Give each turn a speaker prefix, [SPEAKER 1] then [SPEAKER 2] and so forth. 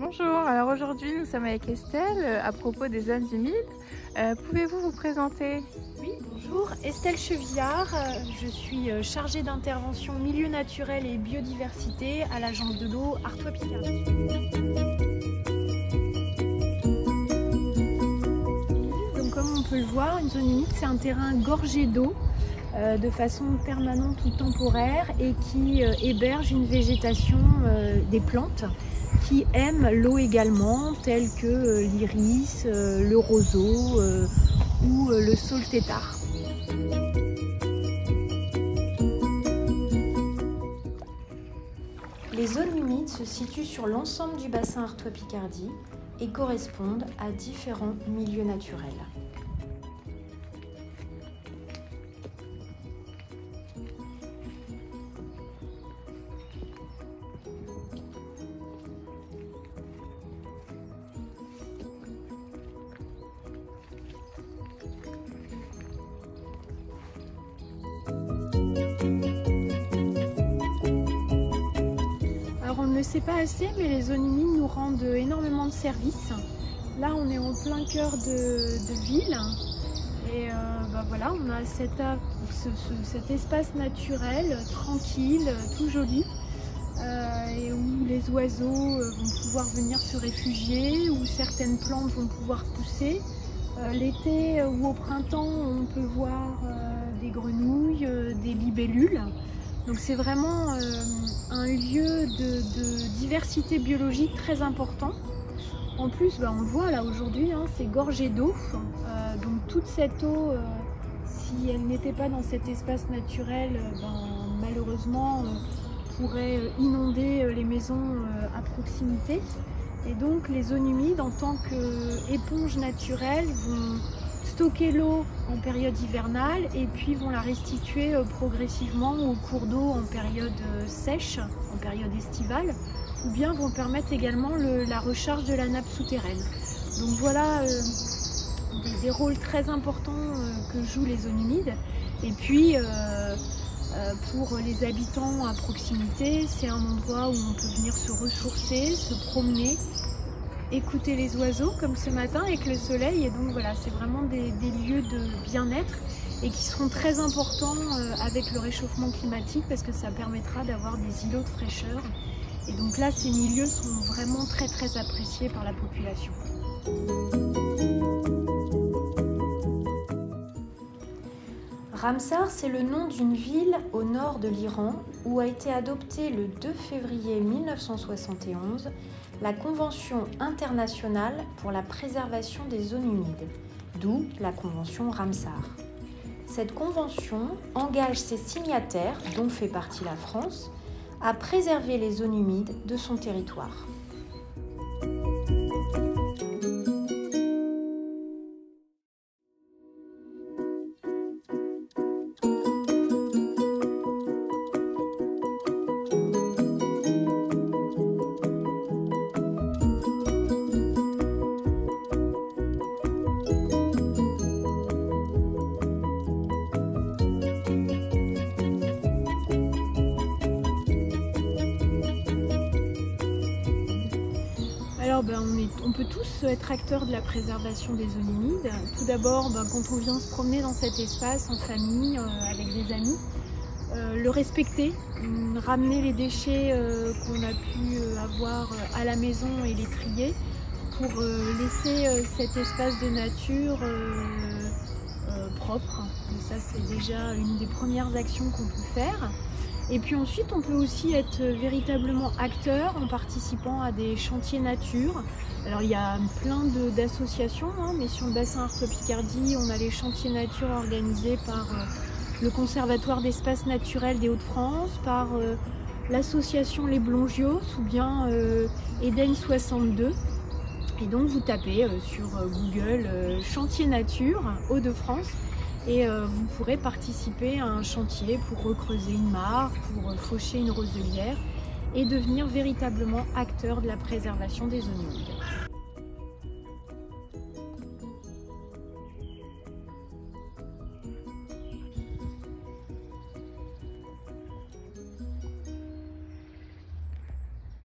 [SPEAKER 1] Bonjour, alors aujourd'hui nous sommes avec Estelle à propos des zones humides. Pouvez-vous vous présenter?
[SPEAKER 2] Oui, bonjour, Estelle Chevillard, je suis chargée d'intervention milieu naturel et biodiversité à l'agence de l'eau Artois-Picardie. Donc comme on peut le voir, une zone humide c'est un terrain gorgé d'eau de façon permanente ou temporaire et qui héberge une végétation des plantes qui aiment l'eau également, telles que l'iris, le roseau ou le saule-tétard. Les zones humides se situent sur l'ensemble du bassin Artois-Picardie et correspondent à différents milieux naturels. On ne le sait pas assez, mais les zones humides nous rendent énormément de services. Là, on est en plein cœur de ville et voilà, on a cet espace naturel, tranquille, tout joli, et où les oiseaux vont pouvoir venir se réfugier, où certaines plantes vont pouvoir pousser. L'été ou au printemps, on peut voir des grenouilles, des libellules. Donc c'est vraiment un lieu de diversité biologique très important. En plus, on le voit là aujourd'hui, c'est gorgé d'eau. Donc toute cette eau, si elle n'était pas dans cet espace naturel, malheureusement pourrait inonder les maisons à proximité. Et donc les zones humides, en tant qu'éponge naturelle, vont stocker l'eau en période hivernale et puis vont la restituer progressivement au cours d'eau en période sèche, en période estivale, ou bien vont permettre également la recharge de la nappe souterraine. Donc voilà des rôles très importants que jouent les zones humides. Et puis pour les habitants à proximité, c'est un endroit où on peut venir se ressourcer, se promener, écouter les oiseaux comme ce matin avec le soleil. Et donc voilà, c'est vraiment des lieux de bien-être et qui seront très importants avec le réchauffement climatique parce que ça permettra d'avoir des îlots de fraîcheur. Et donc là, ces milieux sont vraiment très appréciés par la population. Ramsar, c'est le nom d'une ville au nord de l'Iran où a été adoptée le 2 février 1971 la Convention internationale pour la préservation des zones humides, d'où la Convention Ramsar. Cette convention engage ses signataires, dont fait partie la France, à préserver les zones humides de son territoire. Alors on peut tous être acteurs de la préservation des zones humides. Tout d'abord, quand on vient se promener dans cet espace en famille, avec des amis, le respecter, ramener les déchets qu'on a pu avoir à la maison et les trier pour laisser cet espace de nature propre. Et ça, c'est déjà une des premières actions qu'on peut faire. Et puis ensuite, on peut aussi être véritablement acteur en participant à des chantiers nature. Alors il y a plein d'associations, mais sur le bassin Artois-Picardie, on a les chantiers nature organisés par le Conservatoire d'espaces naturels des Hauts-de-France, par l'association Les Blongios ou bien Eden 62. Et donc vous tapez sur Google chantier nature Hauts-de-France. Et vous pourrez participer à un chantier pour recreuser une mare, pour faucher une roselière et devenir véritablement acteur de la préservation des zones humides.